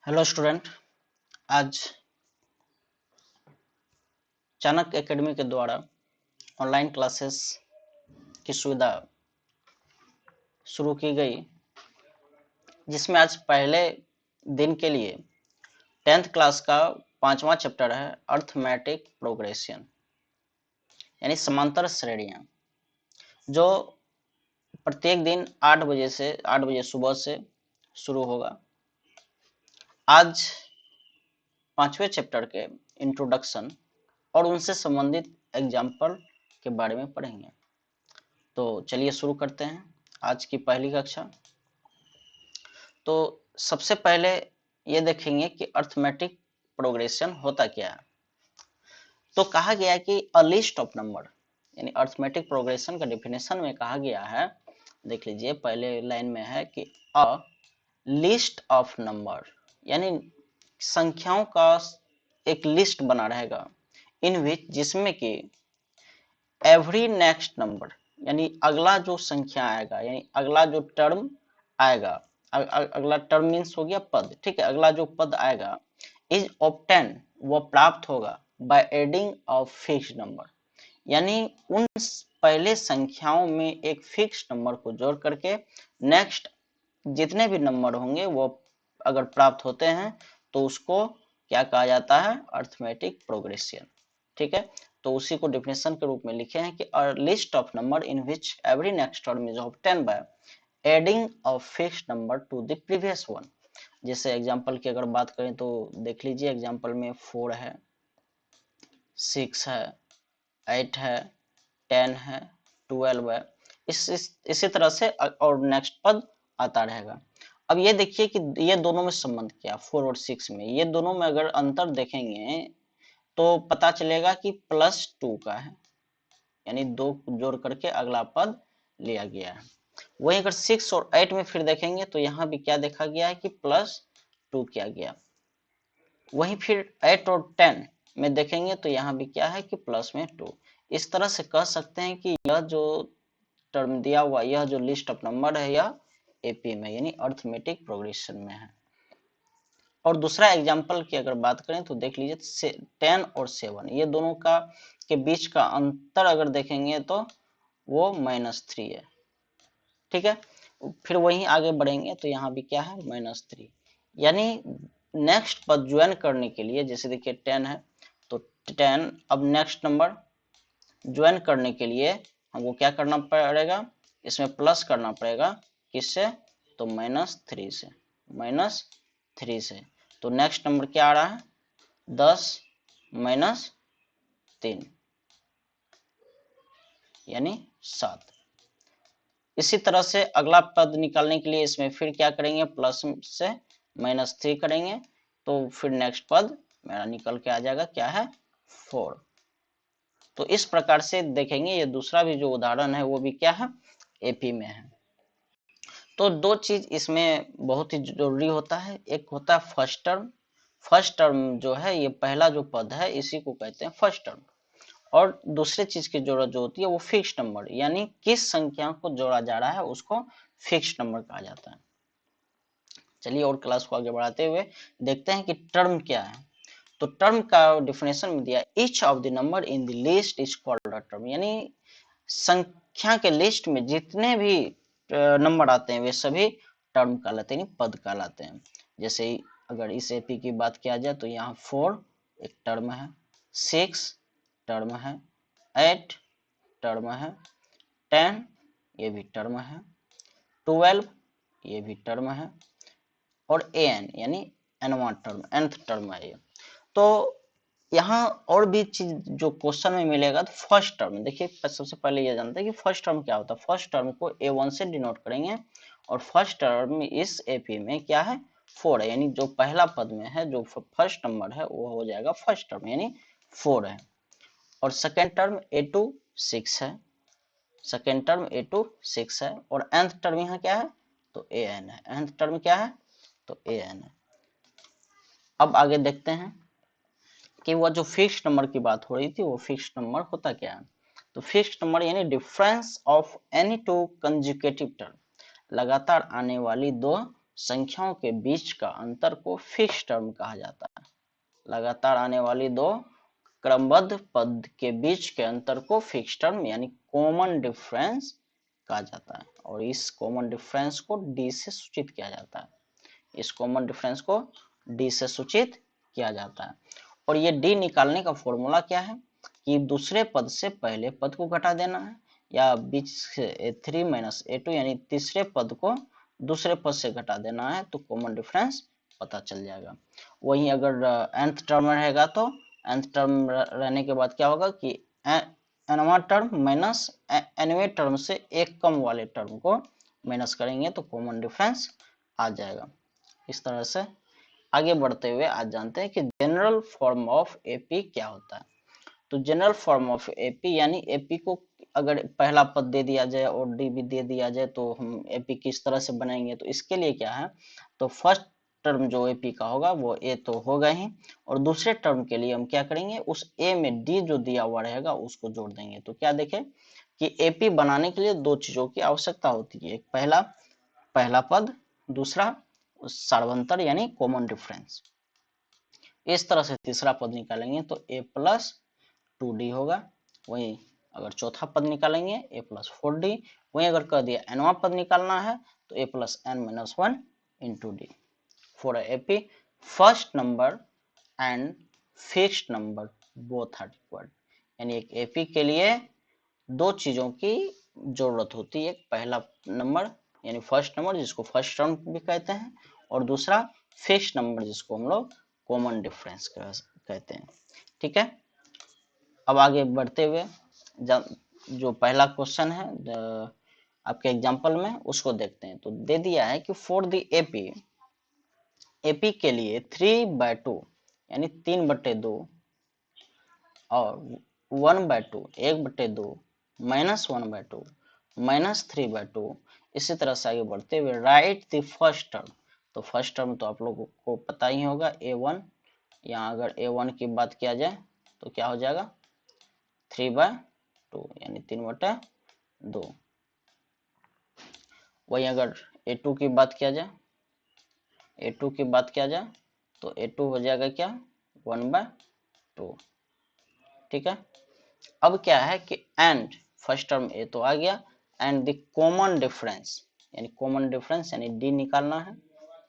Hello student, आज Chanakya academy के द्वारा ऑनलाइन क्लासेस की सुविधा शुरू की गई, जिसमें आज पहले दिन के लिए 10th क्लास का 5वां चैप्टर है अर्थमेटिक प्रोग्रेशन यानी समांतर श्रेणियां, जो प्रत्येक दिन 8 बजे सुबह से शुरू होगा। आज 5वें चैप्टर के इंट्रोडक्शन और उनसे संबंधित एग्जाम्पल के बारे में पढ़ेंगे। तो चलिए शुरू करते हैं आज की पहली कक्षा। तो सबसे पहले ये देखेंगे कि अर्थमेटिक प्रोग्रेशन होता क्या है। तो कहा गया है कि अ लिस्ट ऑफ नंबर, यानी अर्थमेटिक प्रोग्रेशन का डेफिनेशन में कहा गया है, देख लीजिए पहले लाइन में है कि अ लिस्ट ऑफ नंबर, यानी संख्याओं का एक लिस्ट बना रहेगा, इन विच, जिसमें कि एवरी नेक्स्ट नंबर, यानी अगला जो संख्या आएगा, यानी अगला जो टर्म आएगा, अगला टर्म मीन्स हो गया पद, ठीक है, अगला जो पद आएगा इज ऑब्टेन, वो प्राप्त होगा by adding of fix number, यानी उन पहले संख्याओं में एक फिक्स नंबर को जोड़ करके नेक्स्ट जितने भी नंबर होंगे वो अगर प्राप्त होते हैं तो उसको क्या कहा जाता है, अर्थमेटिक प्रोग्रेशन। ठीक है, तो उसी को डेफिनेशन के रूप में लिखे हैं कि a list of number in which every next term is obtain by adding of fixed number two the previous one. जैसे एग्जांपल की अगर बात करें तो देख लीजिए, एग्जांपल में 4 है, 6 है, 8 है, 10 है, 12 है, इसी तरह से और नेक्स्ट पद आता रहेगा। अब ये देखिए कि ये दोनों में संबंध क्या, 4 और 6 में, ये दोनों में अगर अंतर देखेंगे तो पता चलेगा कि +2 का है, यानी 2 जोड़ करके अगला पद लिया गया है। वहीं अगर 6 और 8 में फिर देखेंगे तो यहाँ भी क्या देखा गया है कि +2 किया गया। वहीं फिर 8 और 10 में देखेंगे तो यहाँ भी क्या है कि प्लस में 2। इस तरह से कह सकते हैं कि यह जो टर्म दिया हुआ, यह जो लिस्ट ऑफ नंबर है, यह एपी में यानी अर्थमेटिक प्रोग्रेशन में है। और दूसरा एग्जांपल की अगर बात करें तो देख लीजिए 10 और 7, ये दोनों का के बीच का अंतर अगर देखेंगे तो वो -3 है। ठीक है, फिर वहीं आगे बढ़ेंगे तो यहाँ भी क्या है, -3, यानी नेक्स्ट पद ज्वाइन करने के लिए, जैसे देखिए 10 है तो 10, अब नेक्स्ट नंबर ज्वाइन करने के लिए हमको क्या करना पड़ेगा, इसमें प्लस करना पड़ेगा, किससे, तो -3 से, -3 से। तो नेक्स्ट नंबर क्या आ रहा है, 10 - 3 यानी 7। इसी तरह से अगला पद निकालने के लिए इसमें फिर क्या करेंगे, प्लस से -3 करेंगे, तो फिर नेक्स्ट पद मेरा निकल के आ जाएगा, क्या है, 4। तो इस प्रकार से देखेंगे, ये दूसरा भी जो उदाहरण है वो भी क्या है, एपी में है। तो दो चीज इसमें बहुत ही जरूरी होता है, एक होता है फर्स्ट टर्म। फर्स्ट टर्म जो है, ये पहला जो पद है इसी को कहते हैं फर्स्ट टर्म। और दूसरी चीज की जरूरत जो होती है वो फिक्स नंबर, यानी किस संख्या को जोड़ा जा रहा है उसको फिक्स नंबर कहा जाता है। चलिए और क्लास को आगे बढ़ाते हुए देखते हैं कि टर्म क्या है। तो टर्म का डिफिनेशन में दिया, each of the number in the list is called a term, यानी संख्या के लिस्ट में जितने भी नंबर आते हैं वे सभी टर्म कहलाते हैं, पद कहलाते हैं। जैसे अगर इस एपी की बात किया जाए तो यहाँ 4 एक टर्म है, 6 टर्म है, 8 टर्म है, 10 ये भी टर्म है, 12 ये भी टर्म है, और एन यानी एनवां टर्म, nth टर्म है ये। तो यहाँ और भी चीज जो क्वेश्चन में मिलेगा, तो फर्स्ट टर्म देखिए, सबसे पहले ये जानते हैं कि फर्स्ट टर्म क्या होता है। फर्स्ट टर्म को A1 से डिनोट करेंगे, और फर्स्ट टर्म इस एपी में क्या है, 4 है, यानी जो पहला पद में है जो फर्स्ट नंबर है वो हो जाएगा फर्स्ट टर्म, यानी 4 है। और सेकेंड टर्म A2 6 है, सेकेंड टर्म A2 6 है, और nth टर्म यहाँ क्या है, तो AN है, nth टर्म क्या है, तो AN है। अब आगे देखते हैं कि वह जो फिक्स नंबर की बात हो रही थी, वो फिक्स नंबर होता क्या है। तो फिक्स नंबर यानी difference of any two conjugative term, लगातार आने वाली दो संख्याओं के बीच का अंतर को फिक्स टर्म कहा जाता है। लगातार आने वाली दो क्रमबद्ध पद के बीच के अंतर को फिक्स टर्म यानी कॉमन डिफरेंस कहा जाता है, और इस कॉमन डिफरेंस को डी से सूचित किया जाता है। इस कॉमन डिफरेंस को डी से सूचित किया जाता है। और ये डी निकालने का फॉर्मूला क्या है कि दूसरे पद से पहले पद को घटा देना है, या बीच से a3 माइनस a2 यानी तीसरे पद को दूसरे पद से घटा देना है, तो कॉमन डिफरेंस पता चल जाएगा। वहीं अगर nth टर्म रहेगा तो nth टर्म रहने के बाद क्या होगा कि nवां टर्म माइनस nवें टर्म से एक कम वाले टर्म को माइनस करेंगे तो कॉमन डिफरेंस आ जाएगा। इस तरह से आगे बढ़ते हुए आज जानते हैं कि जनरल फॉर्म ऑफ एपी क्या होता है। तो जनरल फॉर्म ऑफ एपी यानी एपी को अगर पहला पद दे दिया जाए और डी भी दे दिया जाए तो हम एपी किस तरह से बनाएंगे, तो इसके लिए क्या है, तो फर्स्ट टर्म जो एपी का होगा वो ए तो होगा ही, और दूसरे टर्म के लिए हम क्या करेंगे, उस ए में डी जो दिया हुआ रहेगा उसको जोड़ देंगे। तो क्या देखें कि एपी बनाने के लिए दो चीजों की आवश्यकता होती है, एक पहला पद, दूसरा सार्वंतर यानी कॉमन डिफरेंस। इस तरह से तीसरा पद निकालेंगे तो a प्लस 2d होगा। वहीं अगर चौथा पद निकालेंगे a प्लस 4d। वहीं अगर कह दिया nवां पद निकालना है तो a plus n minus 1 into D. For AP first number and fixed number both are required, यानी एक एपी के लिए दो चीजों की जरूरत होती है, पहला नंबर यानी फर्स्ट नंबर जिसको फर्स्ट टर्म भी कहते हैं, और दूसरा फिक्स्ड नंबर जिसको हम लोग कॉमन डिफरेंस कहते हैं। ठीक है, अब आगे बढ़ते हुए जो पहला क्वेश्चन है आपके एग्जांपल में उसको देखते हैं। तो दे दिया है कि फॉर द एपी के लिए 3/2 यानी 3/2 और 1/2 1/2 माइनस 1/2 माइनस 3/2, इसी तरह से आगे बढ़ते हुए राइट द फर्स्ट टर्म। तो फर्स्ट टर्म तो आप लोगों को पता ही होगा a1, यहाँ अगर a1 की बात किया जाए तो क्या हो जाएगा 3/2 यानी 3/2। वही अगर a2 की बात किया जाए तो a2 हो जाएगा क्या 1/2। ठीक है, अब क्या है कि एंड फर्स्ट टर्म ए तो आ गया, एंड द कॉमन डिफरेंस यानी डी निकालना है।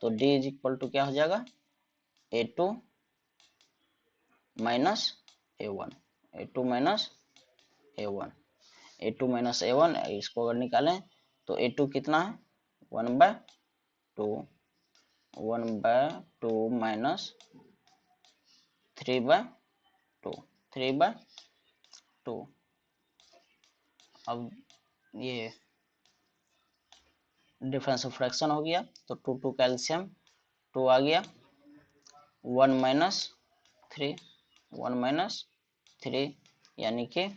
तो डी इज इक्वल टू क्या हो जाएगा a2 minus a1 a2 minus a1 इसको अगर निकालें तो a2 कितना है 1/2 माइनस 3/2। अब ये डिफरेंस ऑफ फ्रैक्शन हो गया, तो 2 कैल्शियम 2 आ गया, 1 माइनस 3 यानी कि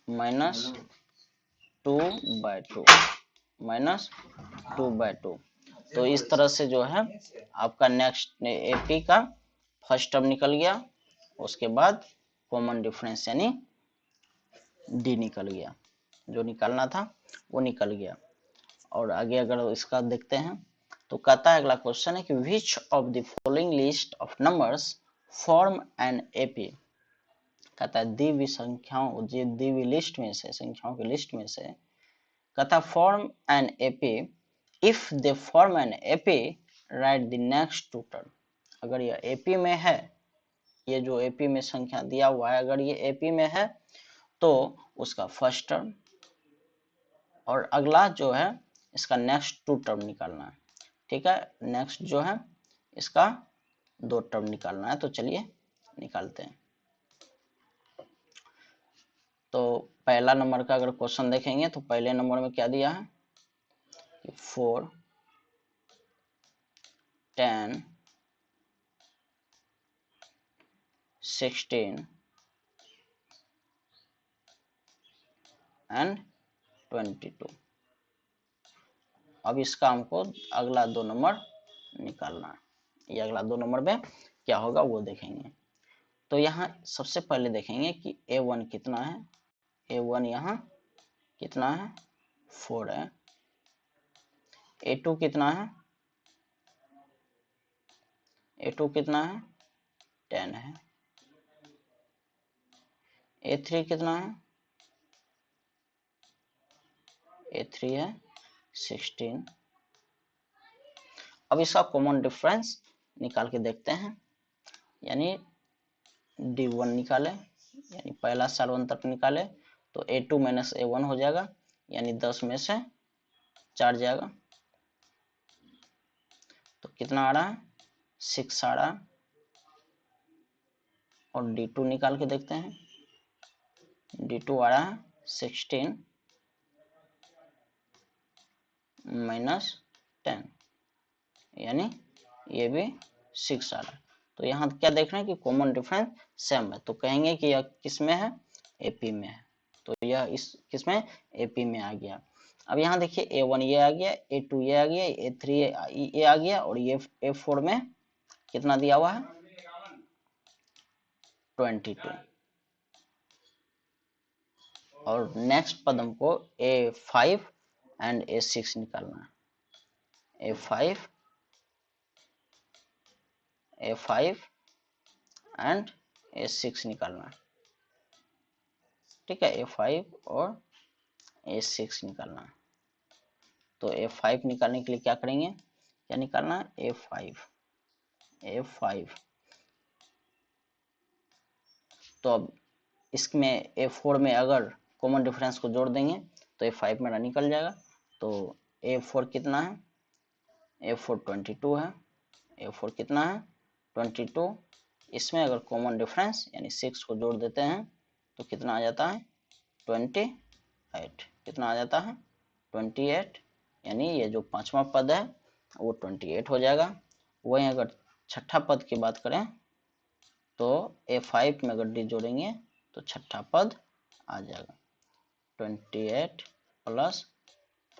-2/2 तो इस तरह से जो है आपका नेक्स्ट एपी का फर्स्ट टर्म निकल गया, उसके बाद कॉमन डिफरेंस यानी डी निकल गया, जो निकालना था वो निकल गया। और आगे अगर इसका देखते हैं तो कहता है अगला क्वेश्चन है कि which of the following list of numbers form an AP. कहता है दी हुई लिस्ट में से, संख्याओं की लिस्ट में से कहता है form an AP if they form an AP write the next two term. अगर यह एपी में है, ये जो एपी में संख्या दिया हुआ है अगर ये एपी में है तो उसका फर्स्ट टर्म और अगला जो है इसका नेक्स्ट 2 टर्म निकालना है। ठीक है, नेक्स्ट जो है इसका 2 टर्म निकालना है। तो चलिए निकालते हैं। तो पहला नंबर का अगर क्वेश्चन देखेंगे तो पहले नंबर में क्या दिया है 4 10 16 एंड 22। अब इसका हमको अगला 2 नंबर निकालना है, ये अगला 2 नंबर में क्या होगा वो देखेंगे। तो यहाँ सबसे पहले देखेंगे कि a1 कितना है, a1 यहाँ कितना है 4 है, a2 कितना है A2 कितना है 10 है, A3 कितना है A3 है 16। अब इसका कॉमन डिफरेंस निकाल के देखते हैं, यानी D1 निकाले, यानी पहला सार्वंतक निकाले तो A2 माइनस A1 हो जाएगा, यानी 10 में से 4 जाएगा तो कितना आ रहा है 6 आ रहा है। और D2 निकाल के देखते हैं, D2 आ रहा है 16 माइनस 10, यानी ये भी 6 आ रहा है। तो यहाँ क्या देख रहे हैं कि कॉमन डिफरेंस सेम है, तो कहेंगे कि यह किस में है AP में है, तो यह इस किस में AP में आ गया। अब यहाँ देखिए A1 ये आ गया, A2 ये आ गया, A3 ये आ गया, और ये A4 में कितना दिया हुआ है 22। और नेक्स्ट पद हमको A5 एंड A6 निकालना है। A5 एंड A6 निकालना है, ठीक है, A5 और A6 निकालना है। तो A5 निकालने के लिए क्या करेंगे, क्या निकालना है A5। तो अब इसमें A4 में अगर कॉमन डिफरेंस को जोड़ देंगे तो A5 मेरा निकल जाएगा। तो A4 कितना है A4 22 है, A4 कितना है 22। इसमें अगर कॉमन डिफरेंस यानी 6 को जोड़ देते हैं तो कितना आ जाता है 28। कितना आ जाता है 28, यानी ये जो पांचवा पद है वो 28 हो जाएगा। वहीं अगर छठा पद की बात करें तो A5 में अगर D जोड़ेंगे तो छठा पद आ जाएगा 28 प्लस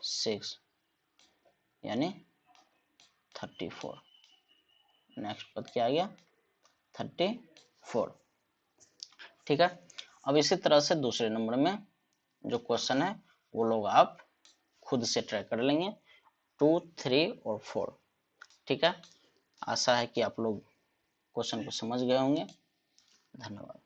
6 यानी 34। नेक्स्ट पद क्या आ गया 34, ठीक है। अब इसी तरह से दूसरे नंबर में जो क्वेश्चन है वो लोग आप खुद से ट्राई कर लेंगे 2, 3 और 4, ठीक है। आशा है कि आप लोग क्वेश्चन को समझ गए होंगे। धन्यवाद।